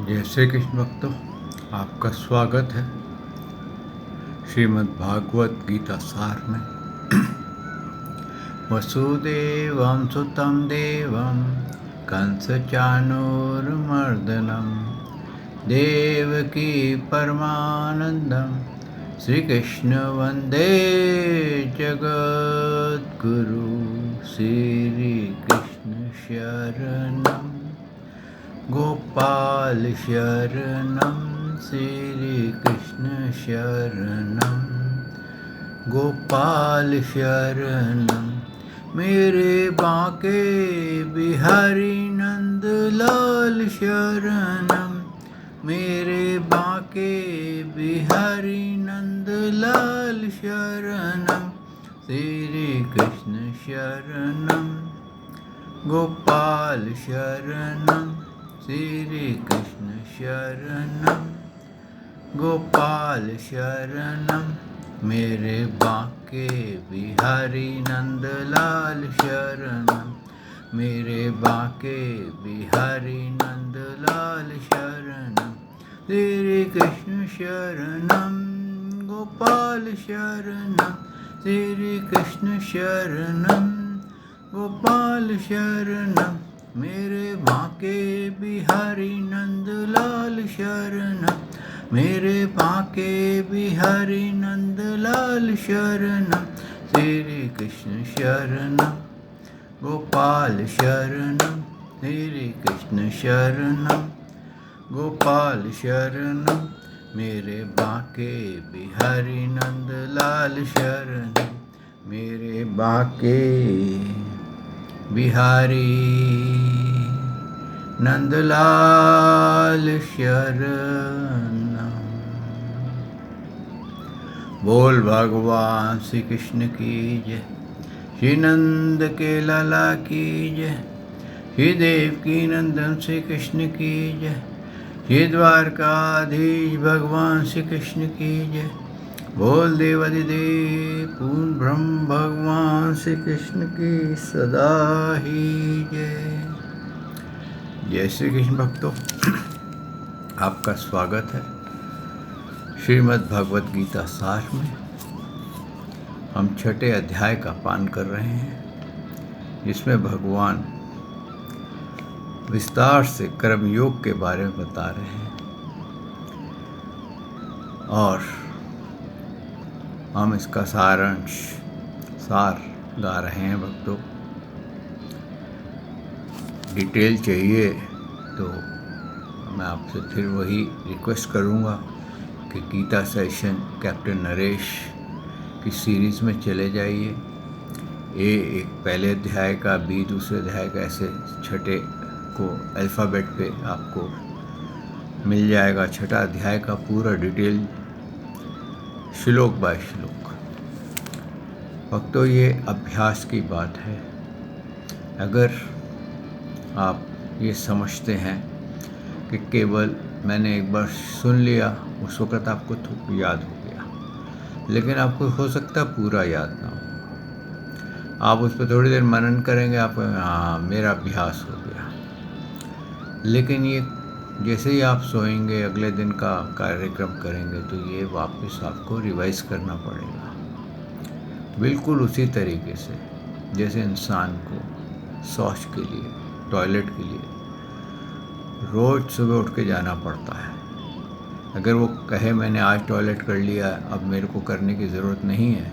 जय श्री कृष्ण भक्तों, आपका स्वागत है श्रीमद् भागवत गीता सार में। वसुदेवं सुतं देवं कंसचाणूरमर्दनं देवकी परमानंदं श्रीकृष्ण वंदे जगद्गुरु। श्रीकृष्ण शरणं गोपाल शरणं श्रीकृष्ण शरणं गोपाल शरणं मेरे बांके बिहारी नंद लाल शरणं मेरे बांके बिहारी नंद लाल शरणं श्रीकृष्ण शरणं गोपाल शरणं श्रीकृष्ण शरणं गोपाल शरणं मेरे बांके बिहारी नंदलाल शरणं मेरे बांके बिहारी नंदलाल शरणं श्रीकृष्ण शरणं गोपाल शरणं श्रीकृष्ण शरणं गोपाल शरणं मेरे बांके बिहारी नंदलाल शरणं मेरे बांके बिहारी नंदलाल शरणं श्रीकृष्ण शरणं गोपाल शरणं श्रीकृष्ण शरणं गोपाल शरणं मेरे बांके बिहारी नंदलाल शरणं मेरे बांके बिहारी नंदलाल शरणं। बोल भगवान श्री कृष्ण की जय, श्री नंद के लाला की जय, श्री देवकी नंदन श्री कृष्ण की जय, श्री द्वारकाधीश भगवान श्री कृष्ण की जय। बोल देवादिदेव पूर्ण ब्रह्म भगवान श्री कृष्ण की सदा ही जय। जय श्री कृष्ण भक्तों, आपका स्वागत है श्रीमद् भगवत गीता सार में। हम छठे अध्याय का पान कर रहे हैं, जिसमें भगवान विस्तार से कर्मयोग के बारे में बता रहे हैं और हम इसका सार गा रहे हैं। भक्तों, डिटेल चाहिए तो मैं आपसे फिर वही रिक्वेस्ट करूंगा कि गीता सेशन कैप्टन नरेश की सीरीज़ में चले जाइए। एक पहले अध्याय का, बी दूसरे अध्याय का, ऐसे छठे को अल्फ़ाबेट पे आपको मिल जाएगा। छठा अध्याय का पूरा डिटेल श्लोक बाय श्लोक। भक्तों, ये अभ्यास की बात है। अगर आप ये समझते हैं कि केवल मैंने एक बार सुन लिया, उस वक़्त आपको याद हो गया, लेकिन आपको हो सकता है पूरा याद ना हो। आप उस पर थोड़ी देर मनन करेंगे, आपको हाँ मेरा अभ्यास हो गया, लेकिन ये जैसे ही आप सोएंगे, अगले दिन का कार्यक्रम करेंगे, तो ये वापस आपको रिवाइज करना पड़ेगा। बिल्कुल उसी तरीके से जैसे इंसान को शौच के लिए, टॉयलेट के लिए रोज़ सुबह उठ के जाना पड़ता है। अगर वो कहे मैंने आज टॉयलेट कर लिया, अब मेरे को करने की ज़रूरत नहीं है,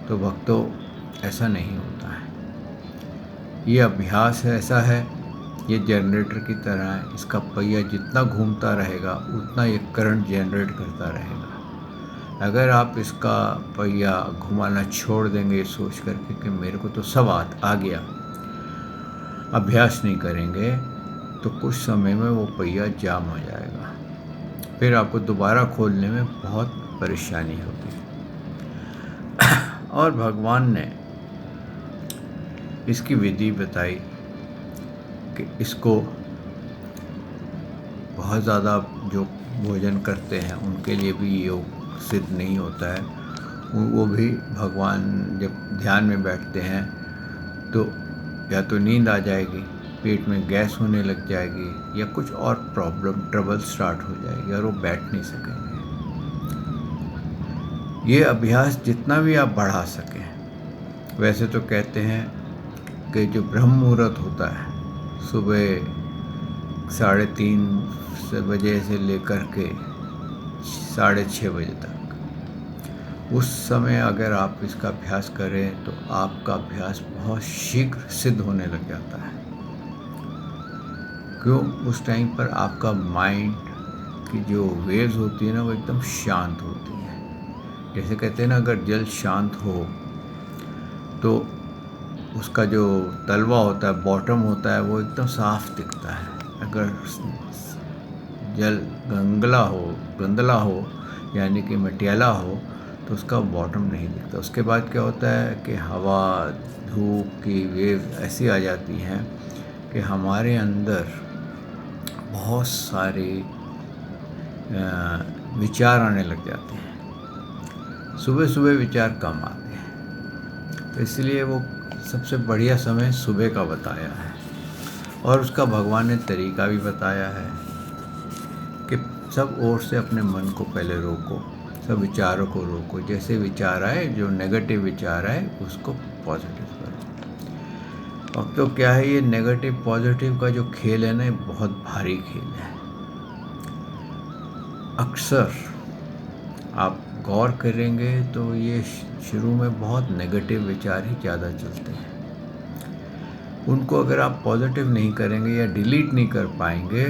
तो भक्तों ऐसा नहीं होता है। ये अभ्यास ऐसा है, ये जनरेटर की तरह है। इसका पहिया जितना घूमता रहेगा उतना ये करंट जनरेट करता रहेगा। अगर आप इसका पहिया घुमाना छोड़ देंगे सोच करके कि मेरे को तो सब आ गया, अभ्यास नहीं करेंगे, तो कुछ समय में वो पहिया जाम हो जाएगा। फिर आपको दोबारा खोलने में बहुत परेशानी होगी। और भगवान ने इसकी विधि बताई कि इसको बहुत ज़्यादा जो भोजन करते हैं उनके लिए भी योग सिद्ध नहीं होता है। वो भी भगवान जब ध्यान में बैठते हैं तो या तो नींद आ जाएगी पेट में गैस होने लग जाएगी या कुछ और ट्रबल स्टार्ट हो जाएगी और वो बैठ नहीं सकेंगे। ये अभ्यास जितना भी आप बढ़ा सकें, वैसे तो कहते हैं कि जो ब्रह्म मुहूर्त होता है सुबह 3:30 बजे से लेकर के 6:30 बजे तक, उस समय अगर आप इसका अभ्यास करें तो आपका अभ्यास बहुत शीघ्र सिद्ध होने लग जाता है। क्यों? उस टाइम पर आपका माइंड की जो वेव्स होती है ना, वो एकदम शांत होती है। जैसे कहते हैं ना, अगर जल शांत हो तो उसका जो तलवा होता है, बॉटम होता है, वो एकदम साफ दिखता है। अगर जल गंदला हो यानी कि मटियाला हो तो उसका बॉटम नहीं दिखता। उसके बाद क्या होता है कि हवा धूप की वेव ऐसी आ जाती हैं कि हमारे अंदर बहुत सारे विचार आने लग जाते हैं। सुबह सुबह विचार कम आते हैं, तो इसलिए वो सबसे बढ़िया समय सुबह का बताया है। और उसका भगवान ने तरीका भी बताया है कि सब ओर से अपने मन को पहले रोको, सब विचारों को रोको। जैसे विचार आए, जो नेगेटिव विचार आए, उसको पॉजिटिव करो। अब तो क्या है, ये नेगेटिव पॉजिटिव का जो खेल है ना, ये बहुत भारी खेल है। अक्सर आप गौर करेंगे तो ये शुरू में बहुत नेगेटिव विचार ही ज़्यादा चलते हैं। उनको अगर आप पॉजिटिव नहीं करेंगे या डिलीट नहीं कर पाएंगे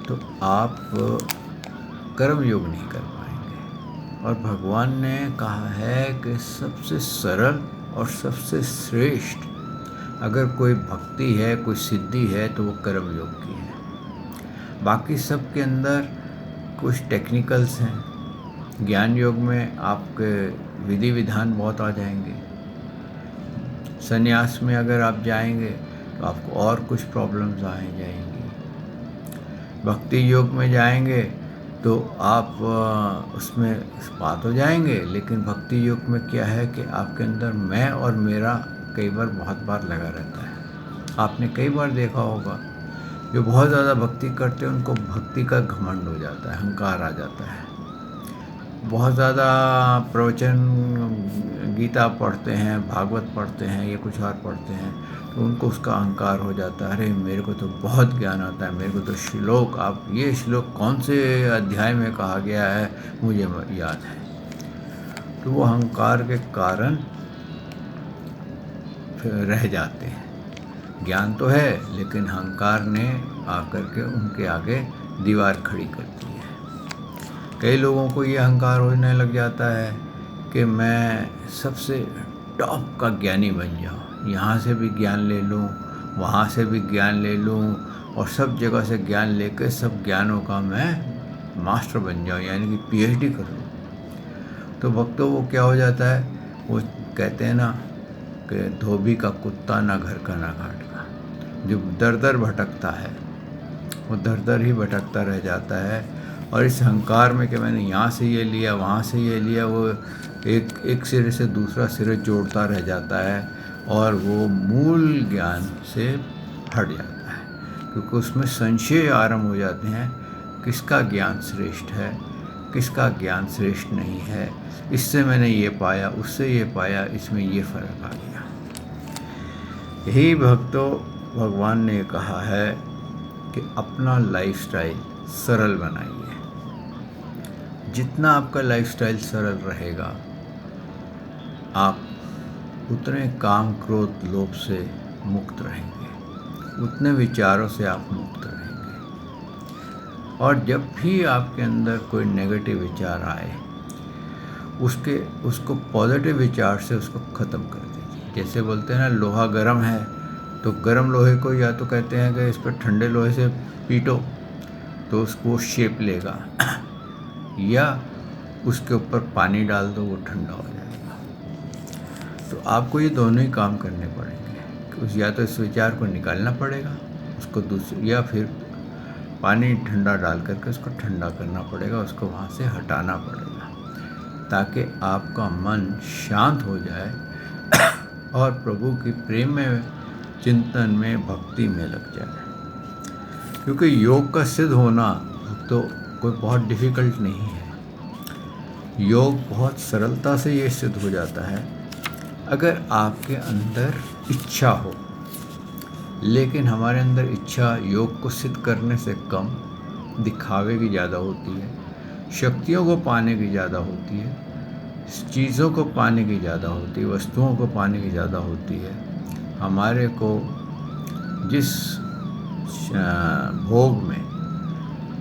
तो आप कर्म योग नहीं कर पाएंगे। और भगवान ने कहा है कि सबसे सरल और सबसे श्रेष्ठ अगर कोई भक्ति है, कोई सिद्धि है, तो वो कर्म योग की है। बाकी सब के अंदर कुछ टेक्निकल्स हैं। ज्ञान योग में आपके विधि विधान बहुत आ जाएंगे। संन्यास में अगर आप जाएंगे तो आपको और कुछ प्रॉब्लम्स आ जाएंगी। भक्ति योग में जाएंगे तो आप उसमें बात हो जाएंगे। लेकिन भक्ति योग में क्या है कि आपके अंदर मैं और मेरा कई बार बहुत बार लगा रहता है। आपने कई बार देखा होगा, जो बहुत ज़्यादा भक्ति करते हैं उनको भक्ति का घमंड हो जाता है, अहंकार आ जाता है। बहुत ज़्यादा प्रवचन गीता पढ़ते हैं, भागवत पढ़ते हैं या कुछ और पढ़ते हैं तो उनको उसका अहंकार हो जाता है। अरे मेरे को तो बहुत ज्ञान आता है, मेरे को तो श्लोक, आप ये श्लोक कौन से अध्याय में कहा गया है मुझे याद है। तो वो अहंकार के कारण फिर रह जाते हैं। ज्ञान तो है लेकिन अहंकार ने आकर के उनके आगे दीवार खड़ी कर दी है। कई लोगों को ये अहंकार होने लग जाता है कि मैं सबसे टॉप का ज्ञानी बन जाऊँ, यहाँ से भी ज्ञान ले लूँ, वहाँ से भी ज्ञान ले लूँ और सब जगह से ज्ञान लेकर सब ज्ञानों का मैं मास्टर बन जाऊँ, यानी कि पीएचडी कर लूँ। तो वक्तों वो क्या हो जाता है, वो कहते हैं ना कि धोबी का कुत्ता ना घर का ना घाट का। जो दर दर भटकता है वो दर दर ही भटकता रह जाता है। और इस अहंकार में कि मैंने यहाँ से ये लिया, वहाँ से ये लिया, वो एक सिरे से दूसरा सिरे जोड़ता रह जाता है और वो मूल ज्ञान से हट जाता है। क्योंकि उसमें संशय आरंभ हो जाते हैं, किसका ज्ञान श्रेष्ठ है, किसका ज्ञान श्रेष्ठ नहीं है, इससे मैंने ये पाया, उससे ये पाया, इसमें ये फ़र्क आ गया। यही भक्तों भगवान ने कहा है कि अपना लाइफस्टाइल सरल बनाइए। जितना आपका लाइफस्टाइल सरल रहेगा, आप उतने काम क्रोध लोभ से मुक्त रहेंगे, उतने विचारों से आप मुक्त रहेंगे। और जब भी आपके अंदर कोई नेगेटिव विचार आए, उसको पॉजिटिव विचार से उसको ख़त्म कर दीजिए। जैसे बोलते हैं ना, लोहा गर्म है तो गर्म लोहे को या तो कहते हैं कि इस पर ठंडे लोहे से पीटो तो उसको शेप लेगा, या उसके ऊपर पानी डाल दो, वो ठंडा हो जाएगा। तो आपको ये दोनों ही काम करने पड़ेंगे। या तो इस विचार को निकालना पड़ेगा उसको या फिर पानी ठंडा डाल करके उसको ठंडा करना पड़ेगा, उसको वहाँ से हटाना पड़ेगा, ताकि आपका मन शांत हो जाए और प्रभु की प्रेम में चिंतन में, भक्ति में लग जाए। क्योंकि योग का सिद्ध होना तो कोई बहुत डिफ़िकल्ट नहीं है। योग बहुत सरलता से ये सिद्ध हो जाता है अगर आपके अंदर इच्छा हो। लेकिन हमारे अंदर इच्छा योग को सिद्ध करने से कम, दिखावे की ज़्यादा होती है, शक्तियों को पाने की ज़्यादा होती है, चीज़ों को पाने की ज़्यादा होती है, वस्तुओं को पाने की ज़्यादा होती है। हमारे को जिस भोग में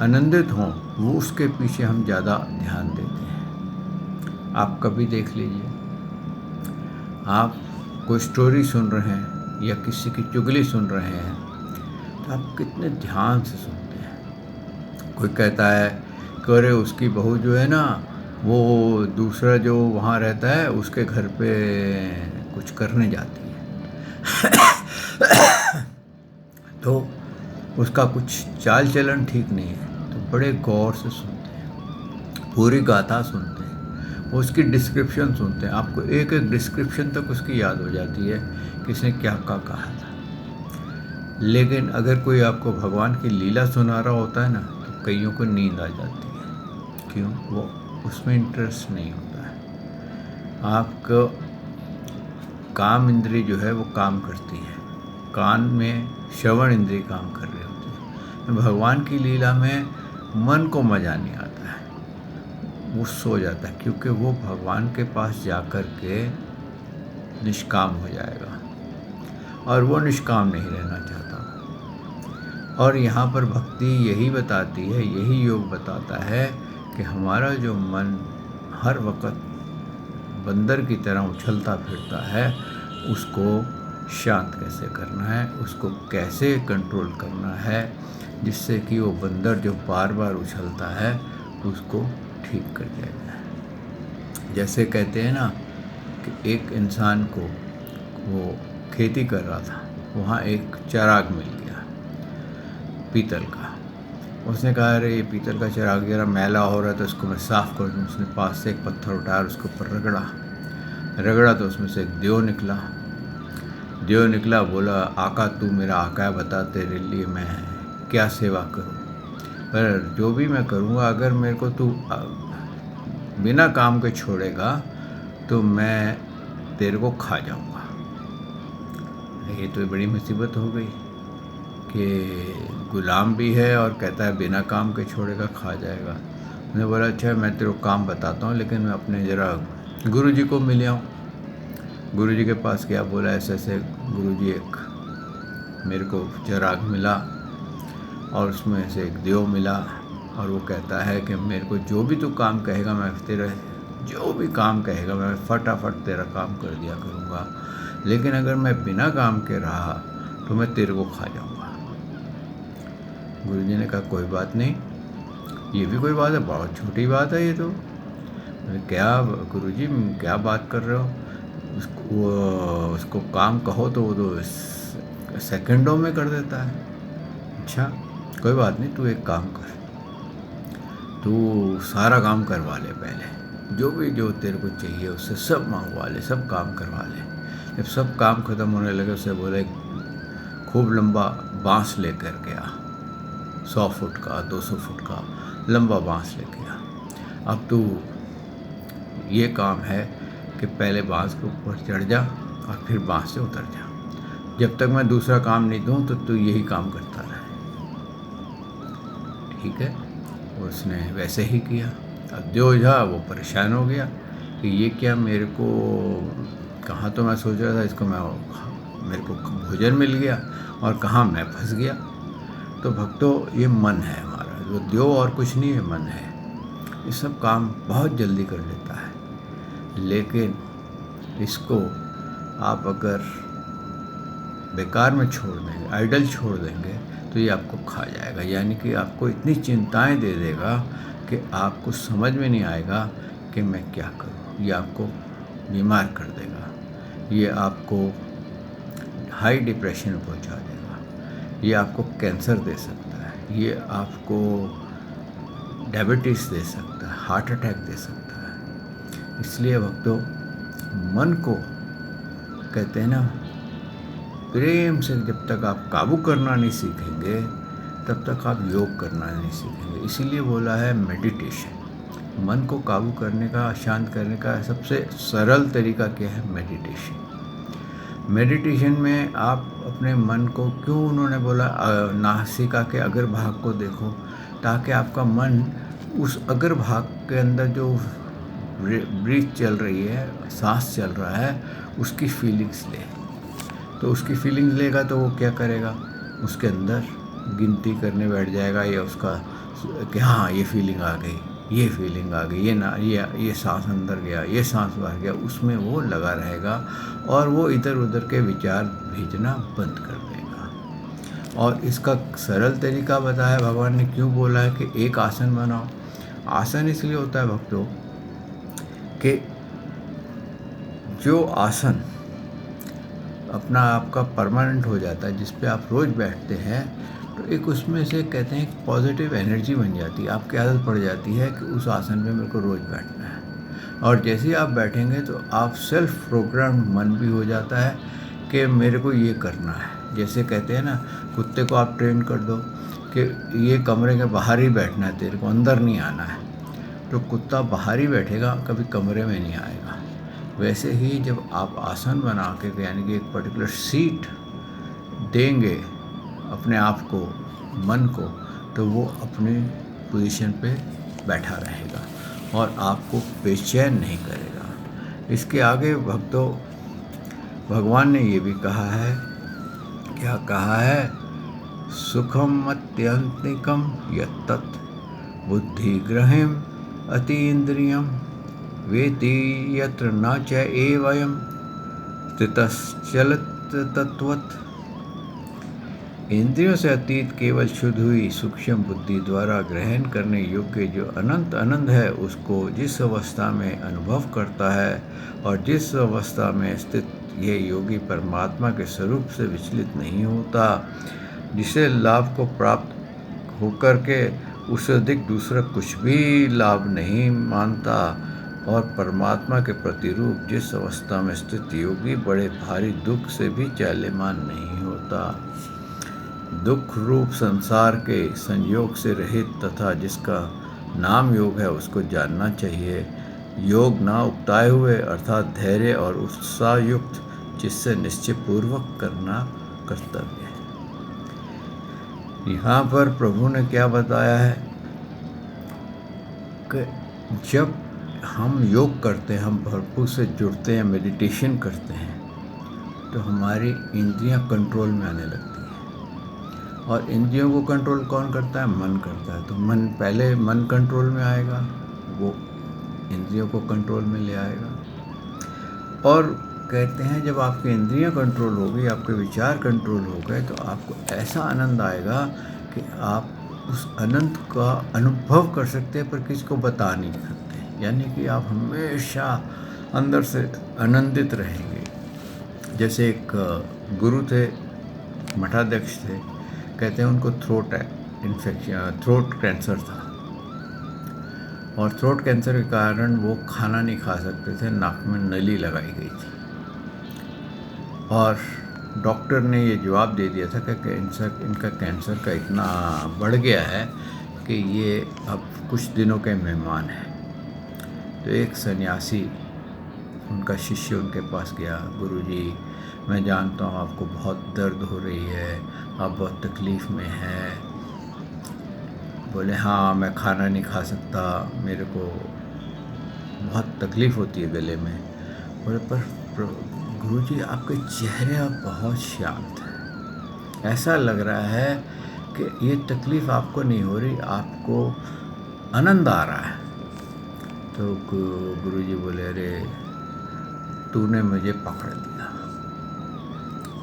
आनंदित हों वो उसके पीछे हम ज़्यादा ध्यान देते हैं। आप कभी देख लीजिए, आप कोई स्टोरी सुन रहे हैं या किसी की चुगली सुन रहे हैं तो आप कितने ध्यान से सुनते हैं। कोई कहता है कि अरे उसकी बहू जो है ना, वो दूसरा जो वहाँ रहता है उसके घर पे कुछ करने जाती है तो उसका कुछ चाल चलन ठीक नहीं है। तो बड़े गौर से सुनते हैं, पूरी गाथा सुनते हैं, उसकी डिस्क्रिप्शन सुनते हैं। आपको एक एक डिस्क्रिप्शन तक उसकी याद हो जाती है कि इसने क्या कहा था। लेकिन अगर कोई आपको भगवान की लीला सुना रहा होता है ना तो कईयों को नींद आ जाती है। क्यों? वो उसमें इंटरेस्ट नहीं होता है। आपको काम इंद्री जो है वो काम करती है, कान में श्रवण इंद्री काम कर रही होती है। भगवान की लीला में मन को मज़ा नहीं आता है, वो सो जाता है, क्योंकि वो भगवान के पास जाकर के निष्काम हो जाएगा और वो निष्काम नहीं रहना चाहता। और यहाँ पर भक्ति यही बताती है, यही योग बताता है कि हमारा जो मन हर वक्त बंदर की तरह उछलता फिरता है, उसको शांत कैसे करना है, उसको कैसे कंट्रोल करना है, जिससे कि वो बंदर जो बार बार उछलता है उसको ठीक कर दिया जाए। जैसे कहते हैं ना कि एक इंसान को वो खेती कर रहा था, वहाँ एक चिराग मिल गया पीतल का। उसने कहा अरे ये पीतल का चिराग जरा मैला हो रहा है तो इसको मैं साफ़ कर दूँ। उसने पास से एक पत्थर उठाया और उसके ऊपर रगड़ा तो उसमें से एक देव निकला। बोला आका तू मेरा आका है, बता तेरे लिए मैं क्या सेवा करूं। पर जो भी मैं करूंगा, अगर मेरे को तू बिना काम के छोड़ेगा तो मैं तेरे को खा जाऊंगा। ये तो बड़ी मुसीबत हो गई कि गुलाम भी है और कहता है बिना काम के छोड़ेगा, खा जाएगा। मैंने बोला अच्छा मैं तेरे को काम बताता हूँ, लेकिन मैं अपने ज़रा गुरुजी को मिल आऊँ। गुरुजी के पास गया, बोला ऐसे ऐसे गुरुजी एक मेरे को चिराग मिला और उसमें से एक देव मिला और वो कहता है कि मेरे को जो भी तू काम कहेगा मैं तेरा जो भी काम कहेगा मैं फटाफट तेरा काम कर दिया करूँगा, लेकिन अगर मैं बिना काम के रहा तो मैं तेरे को खा जाऊँगा। गुरुजी ने कहा कोई बात नहीं, ये भी कोई बात है, बहुत छोटी बात है ये तो। क्या गुरुजी क्या बात कर रहे हो? उसको काम कहो तो वो तो सेकंडों में कर देता है। अच्छा कोई बात नहीं, तू एक काम कर, तू सारा काम करवा ले, पहले जो तेरे को चाहिए उससे सब मंगवा ले, सब काम करवा ले। जब सब काम खत्म होने लगे उसे बोले खूब लंबा बांस लेकर गया, 100 फुट का 200 फुट का लंबा बांस लेके गया। अब तू ये काम है कि पहले बांस के ऊपर चढ़ जा और फिर बांस से उतर जा। जब तक मैं दूसरा काम नहीं दूँ तो तू यही काम करता रहे। ठीक है, उसने वैसे ही किया। अब जो था वो परेशान हो गया कि ये क्या, मेरे को कहाँ तो मैं सोच रहा था इसको मेरे को भोजन मिल गया और कहाँ मैं फंस गया। तो भक्तों ये मन है हमारा, जो देव और कुछ नहीं है, मन है। ये सब काम बहुत जल्दी कर लेता है, लेकिन इसको आप अगर बेकार में छोड़ देंगे, आइडल छोड़ देंगे तो ये आपको खा जाएगा। यानी कि आपको इतनी चिंताएं दे देगा कि आपको समझ में नहीं आएगा कि मैं क्या करूं। ये आपको बीमार कर देगा, ये आपको हाई डिप्रेशन में पहुंचा देगा, ये आपको कैंसर दे सकता है, ये आपको डायबिटीज़ दे सकता है, हार्ट अटैक दे सकता है। इसलिए भक्तों मन को कहते हैं ना प्रेम से जब तक आप काबू करना नहीं सीखेंगे तब तक आप योग करना नहीं सीखेंगे। इसीलिए बोला है मेडिटेशन। मन को काबू करने का, शांत करने का सबसे सरल तरीका क्या है? मेडिटेशन। मेडिटेशन में आप अपने मन को, क्यों उन्होंने बोला नासिका के अग्र भाग को देखो, ताकि आपका मन उस अग्र भाग के अंदर जो ब्रीथ चल रही है, सांस चल रहा है, उसकी फीलिंग्स ले। तो उसकी फीलिंग्स लेगा तो वो क्या करेगा? उसके अंदर गिनती करने बैठ जाएगा, या उसका कि हाँ ये फीलिंग आ गई, ये फीलिंग आ गई, ये सांस अंदर गया, ये सांस बाहर गया, उसमें वो लगा रहेगा और वो इधर उधर के विचार भेजना बंद कर देगा। और इसका सरल तरीका बताया भगवान ने। क्यों बोला है कि एक आसन बनाओ? आसन इसलिए होता है भक्तों कि जो आसन अपना आपका परमानेंट हो जाता है, जिस पे आप रोज़ बैठते हैं, तो एक उसमें से कहते हैं पॉजिटिव एनर्जी बन जाती है। आपकी आदत पड़ जाती है कि उस आसन में मेरे को रोज़ बैठना है, और जैसे ही आप बैठेंगे तो आप सेल्फ प्रोग्राम मन भी हो जाता है कि मेरे को ये करना है। जैसे कहते हैं ना, कुत्ते को आप ट्रेन कर दो कि ये कमरे के बाहर ही बैठना है, तेरे को अंदर नहीं आना है, तो कुत्ता बाहर ही बैठेगा, कभी कमरे में नहीं आएगा। वैसे ही जब आप आसन बना के, यानी कि एक पर्टिकुलर सीट देंगे अपने आप को, मन को, तो वो अपने पोजीशन पे बैठा रहेगा और आपको बेचैन नहीं करेगा। इसके आगे भक्तों भगवान ने ये भी कहा है, क्या कहा है? सुखम अत्यंतिकम यत्तत् बुद्धिग्रहिम अतीन्द्रियम वेति यत्र न च एवयम् स्थितश्चलत् तत्वत्। इंद्रियों से अतीत केवल शुद्ध हुई सूक्ष्म बुद्धि द्वारा ग्रहण करने योग्य जो अनंत आनंद है, उसको जिस अवस्था में अनुभव करता है और जिस अवस्था में स्थित यह योगी परमात्मा के स्वरूप से विचलित नहीं होता, जिसे लाभ को प्राप्त होकर के उससे अधिक दूसरा कुछ भी लाभ नहीं मानता, और परमात्मा के प्रतिरूप जिस अवस्था में स्थित योगी बड़े भारी दुख से भी चाल्यमान नहीं होता। दुख रूप संसार के संयोग से रहित तथा जिसका नाम योग है, उसको जानना चाहिए। योग ना उकताए हुए अर्थात धैर्य और उत्साह युक्त, जिससे निश्चय पूर्वक करना कर्तव्य है। यहाँ पर प्रभु ने क्या बताया है कि जब हम योग करते हैं, हम भरपूर से जुड़ते हैं, मेडिटेशन करते हैं, तो हमारी इंद्रियां कंट्रोल में आने लगती हैं। और इंद्रियों को कंट्रोल कौन करता है? मन करता है। तो मन, पहले मन कंट्रोल में आएगा, वो इंद्रियों को कंट्रोल में ले आएगा। और कहते हैं जब आपकी इंद्रियां कंट्रोल हो गई, आपके विचार कंट्रोल हो गए, तो आपको ऐसा आनंद आएगा कि आप उस आनंद का अनुभव कर सकते हैं, पर किसी को बता नहीं सकते। यानी कि आप हमेशा अंदर से आनंदित रहेंगे। जैसे एक गुरु थे, मठाध्यक्ष थे, कहते हैं उनको थ्रोट इन्फेक्शन, थ्रोट कैंसर था, और थ्रोट कैंसर के कारण वो खाना नहीं खा सकते थे, नाक में नली लगाई गई थी, और डॉक्टर ने ये जवाब दे दिया था कि इनका कैंसर का इतना बढ़ गया है कि ये अब कुछ दिनों के मेहमान हैं। तो एक सन्यासी, उनका शिष्य उनके पास गया, गुरुजी मैं जानता हूँ आपको बहुत दर्द हो रही है, आप बहुत तकलीफ़ में हैं। बोले हाँ मैं खाना नहीं खा सकता, मेरे को बहुत तकलीफ़ होती है गले में। बोले पर गुरुजी आपके चेहरे अब बहुत शांत हैं, ऐसा लग रहा है कि ये तकलीफ़ आपको नहीं हो रही, आपको आनंद आ रहा है। तो गुरुजी बोले अरे तूने मुझे पकड़ लिया,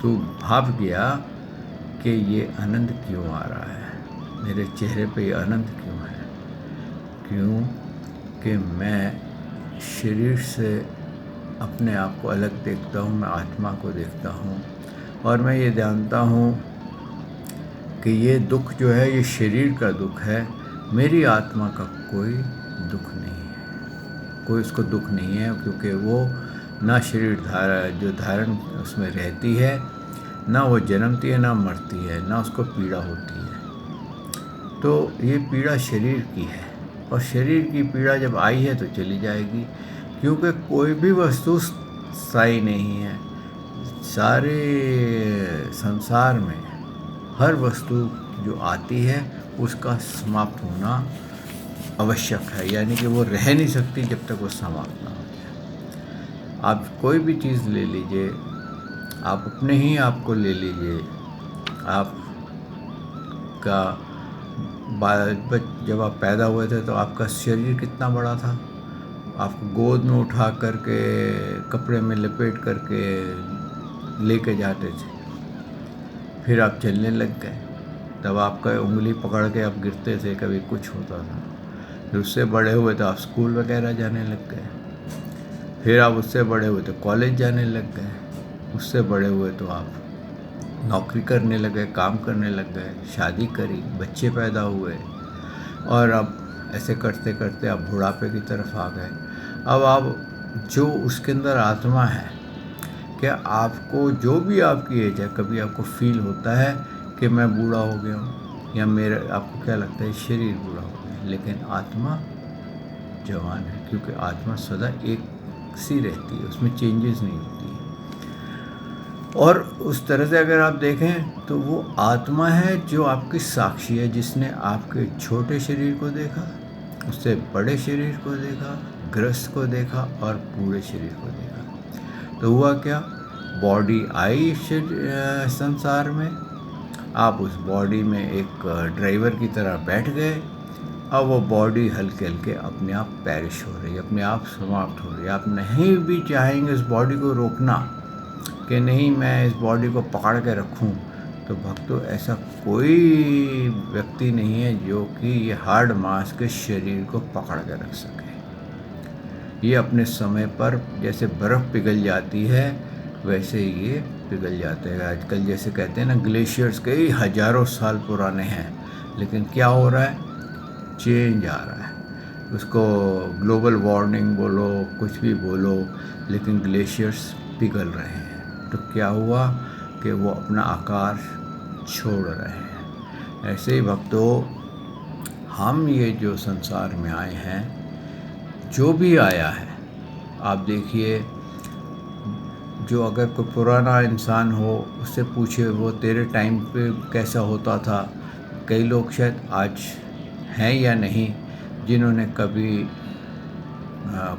तू भाप गया कि ये आनंद क्यों आ रहा है, मेरे चेहरे पे ये आनंद क्यों है। क्यों कि मैं शरीर से अपने आप को अलग देखता हूँ, मैं आत्मा को देखता हूँ, और मैं ये जानता हूँ कि ये दुख जो है ये शरीर का दुख है, मेरी आत्मा का कोई दुख नहीं है, कोई उसको दुख नहीं है, क्योंकि वो ना शरीर जो धारण उसमें रहती है, ना वो जन्मती है ना मरती है, ना उसको पीड़ा होती है। तो ये पीड़ा शरीर की है, और शरीर की पीड़ा जब आई है तो चली जाएगी, क्योंकि कोई भी वस्तु स्थायी नहीं है। सारे संसार में हर वस्तु जो आती है उसका समाप्त होना आवश्यक है, यानी कि वो रह नहीं सकती जब तक वो समाप्त ना हो जाए। आप कोई भी चीज़ ले लीजिए, आप अपने ही आप को ले लीजिए। आपका जब आप पैदा हुए थे तो आपका शरीर कितना बड़ा था, आपको गोद में उठा करके कपड़े में लपेट करके लेके जाते थे। फिर आप चलने लग गए, तब आपका उंगली पकड़ के आप गिरते थे, कभी कुछ होता था। फिर उससे बड़े हुए तो आप स्कूल वगैरह जाने लग गए। फिर आप उससे बड़े हुए तो कॉलेज जाने लग गए। उससे बड़े हुए तो आप नौकरी करने लगे, काम करने लग गए, शादी करी, बच्चे पैदा हुए, और अब ऐसे करते करते आप बुढ़ापे की तरफ आ गए। अब आप जो उसके अंदर आत्मा है, क्या आपको जो भी आपकी एज है, कभी आपको फील होता है कि मैं बूढ़ा हो गया हूँ, या मेरा आपको क्या लगता है शरीर बूढ़ा हो गया? लेकिन आत्मा जवान है, क्योंकि आत्मा सदा एक सी रहती है, उसमें चेंजेस नहीं होती है। और उस तरह से अगर आप देखें तो वो आत्मा है जो आपकी साक्षी है, जिसने आपके छोटे शरीर को देखा, उससे बड़े शरीर को देखा, ग्रस्त को देखा, और पूरे शरीर को देखा। तो हुआ क्या, बॉडी आई संसार में, आप उस बॉडी में एक ड्राइवर की तरह बैठ गए। अब वो बॉडी हल्के हल्के अपने आप पैरिश हो रही है, अपने आप समाप्त हो रही है। आप नहीं भी चाहेंगे उस बॉडी को रोकना कि नहीं मैं इस बॉडी को पकड़ के रखूं, तो भक्तों ऐसा कोई व्यक्ति नहीं है जो कि ये हार्ड मांस के शरीर को पकड़ के रख सके। ये अपने समय पर जैसे बर्फ़ पिघल जाती है वैसे ही ये पिघल जाते हैं। आजकल जैसे कहते हैं ना, ग्लेशियर्स कई हज़ारों साल पुराने हैं, लेकिन क्या हो रहा है, चेंज आ रहा है। उसको ग्लोबल वार्मिंग बोलो, कुछ भी बोलो, लेकिन ग्लेशियर्स पिघल रहे हैं। तो क्या हुआ कि वो अपना आकार छोड़ रहे हैं। ऐसे ही भक्तों, हम ये जो संसार में आए हैं, जो भी आया है, आप देखिए, जो अगर कोई पुराना इंसान हो उससे पूछे वो तेरे टाइम पे कैसा होता था। कई लोग शायद आज हैं या नहीं जिन्होंने कभी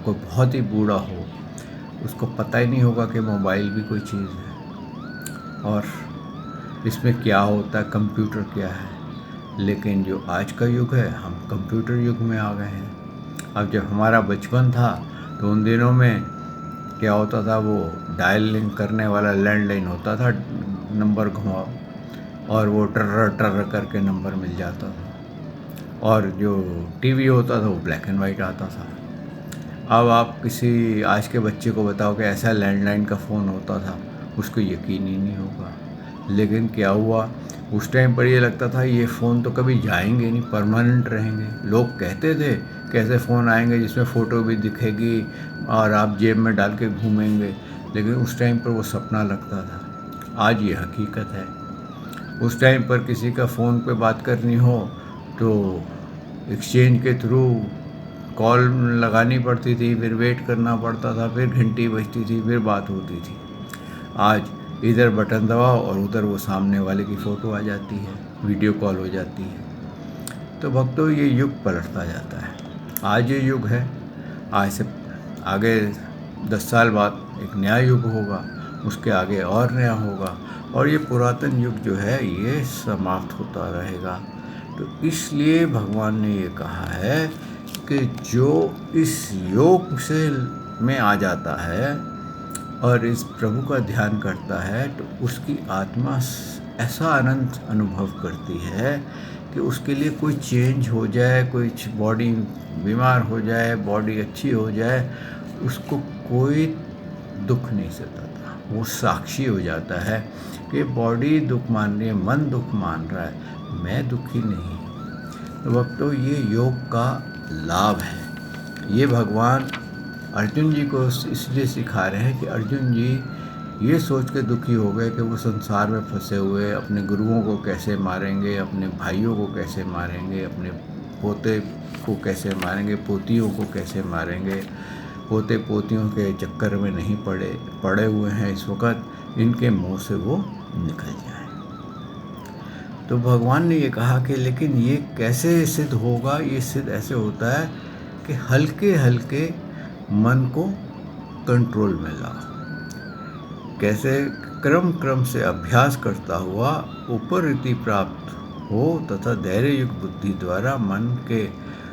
कोई बहुत ही बूढ़ा हो, उसको पता ही नहीं होगा कि मोबाइल भी कोई चीज़ है और इसमें क्या होता है, कंप्यूटर क्या है। लेकिन जो आज का युग है, हम कंप्यूटर युग में आ गए हैं। अब जब हमारा बचपन था तो उन दिनों में क्या होता था, वो डायलिंग करने वाला लैंडलाइन होता था, नंबर घुमाओ और वो टर्र टर्र करके नंबर मिल जाता था। और जो टीवी होता था वो ब्लैक एंड वाइट आता था। अब आप किसी आज के बच्चे को बताओ कि ऐसा लैंडलाइन का फ़ोन होता था, उसको यकीन ही नहीं होगा। लेकिन क्या हुआ, उस टाइम पर ये लगता था ये फ़ोन तो कभी जाएंगे नहीं, परमानेंट रहेंगे। लोग कहते थे कैसे फ़ोन आएंगे जिसमें फ़ोटो भी दिखेगी और आप जेब में डाल के घूमेंगे, लेकिन उस टाइम पर वो सपना लगता था। आज ये हकीकत है। उस टाइम पर किसी का फ़ोन पे बात करनी हो तो एक्सचेंज के थ्रू कॉल लगानी पड़ती थी, फिर वेट करना पड़ता था, फिर घंटी बजती थी, फिर बात होती थी। आज इधर बटन दबाओ और उधर वो सामने वाले की फ़ोटो आ जाती है, वीडियो कॉल हो जाती है। तो भक्तों, ये युग पलटता जाता है। आज ये युग है, आज से आगे 10 साल बाद एक नया युग होगा, उसके आगे और नया होगा, और ये पुरातन युग जो है ये समाप्त होता रहेगा। तो इसलिए भगवान ने ये कहा है कि जो इस योग से में आ जाता है और इस प्रभु का ध्यान करता है, तो उसकी आत्मा ऐसा आनंद अनुभव करती है कि उसके लिए कोई चेंज हो जाए, कोई बॉडी बीमार हो जाए, बॉडी अच्छी हो जाए, उसको कोई दुख नहीं सताता। वो साक्षी हो जाता है कि बॉडी दुख मान रही है, मन दुख मान रहा है, मैं दुखी नहीं। तो भक्तों, ये योग का लाभ है। ये भगवान अर्जुन जी को इसलिए सिखा रहे हैं कि अर्जुन जी, ये सोच के दुखी हो गए कि वो संसार में फंसे हुए अपने गुरुओं को कैसे मारेंगे, अपने भाइयों को कैसे मारेंगे, अपने पोते को कैसे मारेंगे, पोतियों को कैसे मारेंगे। पोते पोतियों के चक्कर में नहीं पड़े हुए हैं इस वक्त, इनके मुंह से वो निकल जाए। तो भगवान ने ये कहा कि लेकिन ये कैसे सिद्ध होगा? ये सिद्ध ऐसे होता है कि हल्के हल्के मन को कंट्रोल में लाओ। कैसे? क्रम से अभ्यास करता हुआ उपरति प्राप्त हो तथा धैर्य युक्त बुद्धि द्वारा मन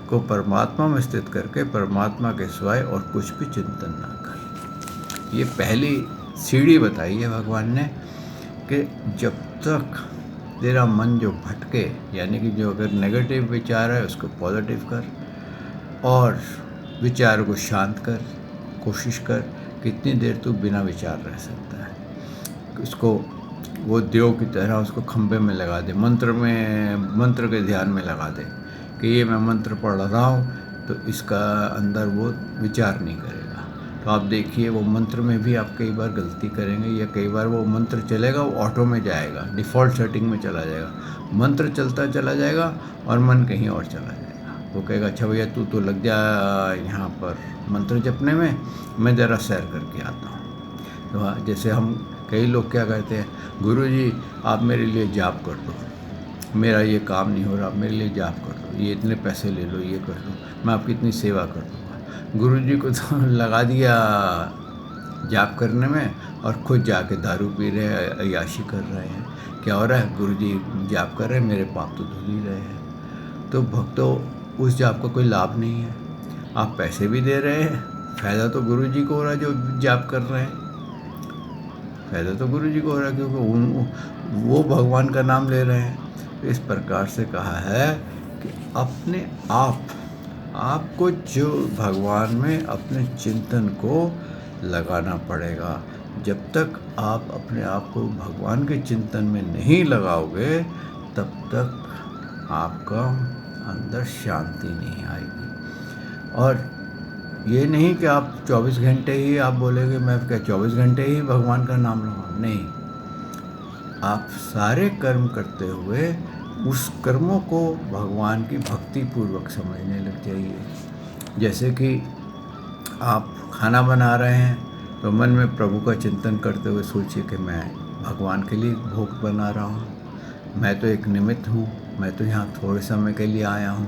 को परमात्मा में स्थित करके परमात्मा के सिवाय और कुछ भी चिंतन ना करें। ये पहली सीढ़ी बताई है भगवान ने कि जब तक तेरा मन जो भटके, यानी कि जो अगर नेगेटिव विचार है उसको पॉजिटिव कर और विचार को शांत कर, कोशिश कर। कितनी देर तू बिना विचार रह सकता है? उसको वो देव की तरह उसको खंभे में लगा दे, मंत्र के ध्यान में लगा दे कि ये मैं मंत्र पढ़ रहा हूँ, तो इसका अंदर वो विचार नहीं करेगा। तो आप देखिए वो मंत्र में भी आप कई बार गलती करेंगे, या कई बार वो मंत्र चलेगा वो ऑटो में जाएगा, डिफ़ॉल्ट सेटिंग में चला जाएगा, मंत्र चलता चला जाएगा और मन कहीं और चला जाएगा। वो कहेगा अच्छा भैया तू तो लग जा यहाँ पर मंत्र जपने में, मैं ज़रा सैर करके आता हूँ। तो जैसे हम कई लोग क्या कहते हैं, गुरुजी आप मेरे लिए जाप कर दो, मेरा ये काम नहीं हो रहा, मेरे लिए जाप कर दो, ये इतने पैसे ले लो, ये कर लो, मैं आपकी इतनी सेवा कर दूँगा। गुरुजी को तो लगा दिया जाप करने में और खुद जाके दारू पी रहे हैं, अय्याशी कर रहे हैं। क्या हो रहा है? गुरुजी जाप कर रहे हैं, मेरे पाप तो धुल ही रहे हैं। तो भक्तों, उस जाप का कोई लाभ नहीं है। आप पैसे भी दे रहे हैं, फ़ायदा तो गुरुजी को हो रहा है जो जाप कर रहे हैं, फ़ायदा तो गुरुजी को हो रहा है क्योंकि वो भगवान का नाम ले रहे हैं। तो इस प्रकार से कहा है कि अपने आपको जो भगवान में अपने चिंतन को लगाना पड़ेगा। जब तक आप अपने आप को भगवान के चिंतन में नहीं लगाओगे तब तक आपका अंदर शांति नहीं आएगी। और ये नहीं कि आप 24 घंटे ही आप बोलेंगे मैं क्या 24 घंटे ही भगवान का नाम लूँगा, नहीं। आप सारे कर्म करते हुए उस कर्मों को भगवान की भक्ति पूर्वक समझने लग जाइए। जैसे कि आप खाना बना रहे हैं तो मन में प्रभु का चिंतन करते हुए सोचिए कि मैं भगवान के लिए भोग बना रहा हूँ, मैं तो एक निमित्त हूँ, मैं तो यहाँ थोड़े समय के लिए आया हूँ।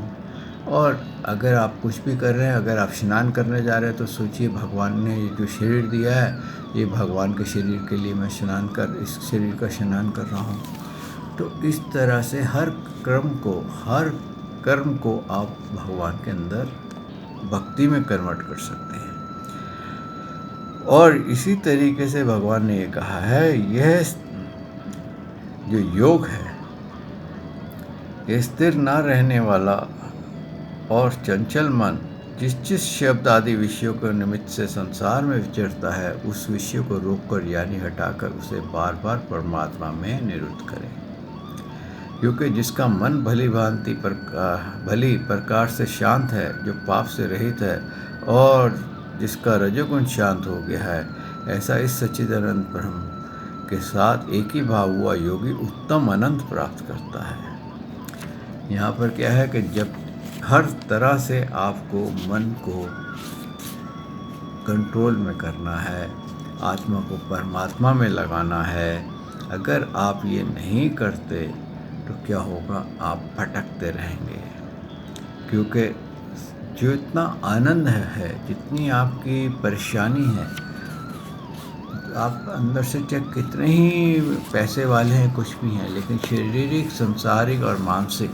और अगर आप कुछ भी कर रहे हैं, अगर आप स्नान करने जा रहे हैं तो सोचिए भगवान ने जो शरीर दिया है, ये भगवान के शरीर के लिए मैं इस शरीर का स्नान कर रहा हूँ। तो इस तरह से हर कर्म को आप भगवान के अंदर भक्ति में कन्वर्ट कर सकते हैं। और इसी तरीके से भगवान ने ये कहा है, यह जो योग है ये स्थिर न रहने वाला और चंचल मन जिस शब्द आदि विषयों के निमित्त से संसार में विचरता है, उस विषय को रोककर यानी हटाकर उसे बार बार परमात्मा में निरुद्ध करें। क्योंकि जिसका मन भली प्रकार से शांत है, जो पाप से रहित है और जिसका रजोगुण शांत हो गया है, ऐसा इस सच्चिदानंद ब्रह्म के साथ एक ही भाव हुआ योगी उत्तम अनंत प्राप्त करता है। यहाँ पर क्या है कि जब हर तरह से आपको मन को कंट्रोल में करना है, आत्मा को परमात्मा में लगाना है। अगर आप ये नहीं करते तो क्या होगा? आप भटकते रहेंगे। क्योंकि जो इतना आनंद है, जितनी आपकी परेशानी है, आप अंदर से चाहे कितने ही पैसे वाले हैं, कुछ भी हैं, लेकिन शारीरिक, सांसारिक और मानसिक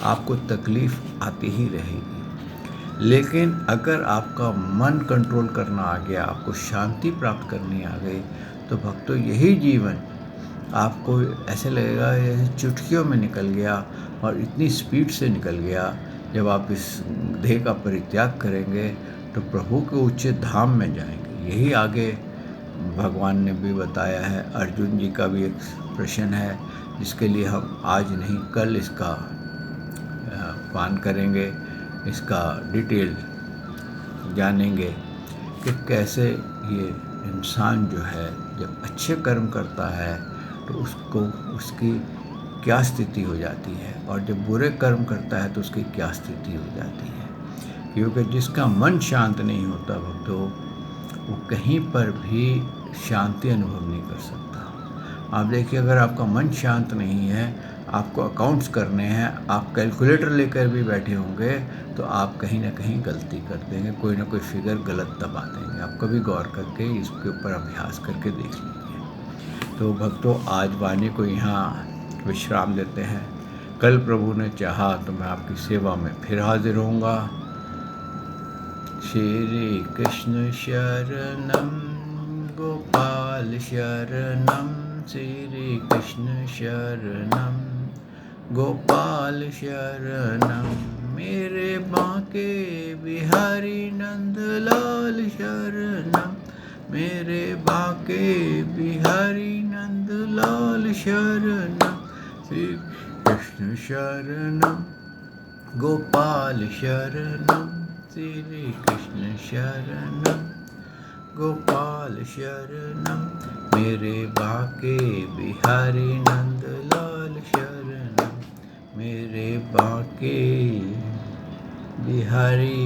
आपको तकलीफ़ आती ही रहेगी। लेकिन अगर आपका मन कंट्रोल करना आ गया, आपको शांति प्राप्त करनी आ गई, तो भक्तों यही जीवन आपको ऐसे लगेगा जैसे चुटकियों में निकल गया और इतनी स्पीड से निकल गया। जब आप इस देह का परित्याग करेंगे तो प्रभु के ऊंचे धाम में जाएंगे। यही आगे भगवान ने भी बताया है। अर्जुन जी का भी एक प्रश्न है जिसके लिए हम आज नहीं कल इसका पान करेंगे, इसका डिटेल जानेंगे कि कैसे ये इंसान जो है जब अच्छे कर्म करता है तो उसको उसकी क्या स्थिति हो जाती है, और जब बुरे कर्म करता है तो उसकी क्या स्थिति हो जाती है। क्योंकि जिसका मन शांत नहीं होता भक्तों, वो कहीं पर भी शांति अनुभव नहीं कर सकता। आप देखिए, अगर आपका मन शांत नहीं है, आपको अकाउंट्स करने हैं, आप कैलकुलेटर लेकर भी बैठे होंगे तो आप कहीं ना कहीं गलती कर देंगे, कोई ना कोई फिगर गलत दबा देंगे। आप कभी गौर करके इसके ऊपर अभ्यास करके देख लीजिए। तो भक्तों, आज वाणी को यहाँ विश्राम देते हैं। कल प्रभु ने चाहा तो मैं आपकी सेवा में फिर हाजिर होऊंगा। श्री कृष्ण शरणम गोपाल शरणम, श्री कृष्ण शरणम गोपाल शरणम, मेरे बांके बिहारी नंदलाल शरणम, मेरे बांके बिहारी नंदलाल शरणम, श्री कृष्ण शरणम गोपाल शरणम, श्री कृष्ण शरणम गोपाल शरणम, मेरे बांके बिहारी नंदलाल शरणम, मेरे बांके बिहारी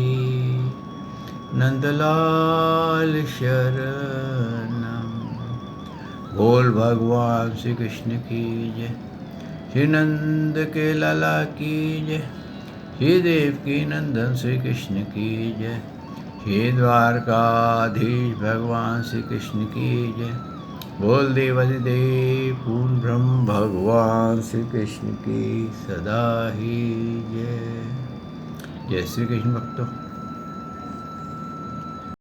नंदलाल शरणम। बोल भगवान श्री कृष्ण की जय, श्री नंद के लाला की जय, श्री देवकी नंदन श्री कृष्ण की जय, श्री द्वारकाधीश भगवान श्री कृष्ण की जय। बोल देवाधिदेव पूर्ण ब्रह्म भगवान श्री कृष्ण की सदा ही जय। जय श्री कृष्ण भक्तों।